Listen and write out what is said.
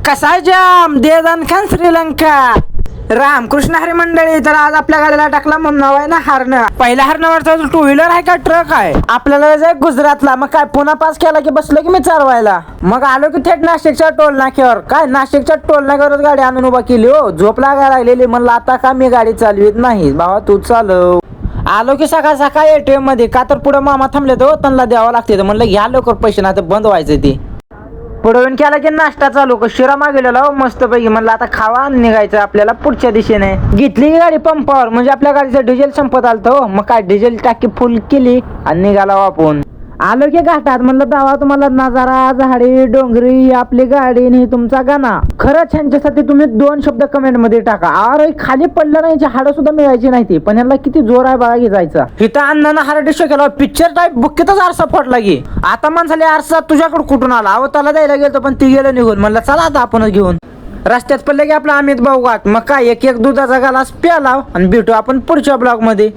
कसा जाम देदान खान श्रीलंका रामकृष्ण हरी मंडळी. तर आज आपल्या गाडीला टाकला म्हणून नाव आहे ना हरणं. पहिल्या हरणावरचा टू व्हीलर आहे का ट्रक आहे. आपल्याला जाय गुजरातला. मग काय पुन्हा पास केला की बसलो की मी चालवायला. मग आलो की थेट नाशिकच्या टोल नाक्यावर. काय नाशिकच्या टोल नाक्यावरच गाडी आणून उभा केली हो. झोप लागायला लागलेली. म्हणलं आता का मी गाडी चालवित नाही बाबा तू चालव. आलो की सकाळ सकाळ एटीएम मध्ये. का तर पुढे मामा थांबले तो त्यांना द्यावं लागते. म्हणलं घ्या लवकर पैसे ना तर बंद व्हायचं ते. पुढून केला की नाश्ता चालू. शिरा मागवलेला मस्त पैकी. म्हणलं आता खावा आणि निघायचं आपल्याला पुढच्या दिशेने. घेतली की गाडी पंपावर. म्हणजे आपल्या गाडीचं डिझेल संपत आलत हो. मग काय डिझेल टाकी फुल केली आणि निघाला आपण. आलो की घाटात. म्हणलं दावा तुम्हाला नजारा झाडी डोंगरी आपली गाडी आणि तुमचा गाणा. खरंच ह्यांच्यासाठी तुम्ही 2 शब्द कमेंट मध्ये टाका. अरे खाली पडलं नाही हाडं सुद्धा मिळायची नाही ती. पण यांना किती जोर आहे बघा की जायचा. इथं अण्णानं हार्ड डिस्क केला. पिक्चर टाईप बुक्कीतच आरसा फोडला की. आता माणसाले आरसा तुझ्याकडे कुठून आला. अहो त्याला द्यायला गेलो पण ती गेलं निघून. म्हणलं चला आता आपणच घेऊन. रस्त्यात पडले की आपला अमित भाऊ गाठ. मग काय एक दुधाचा ग्लास प्याला आणि भेटू आपण पुढच्या ब्लॉग मध्ये.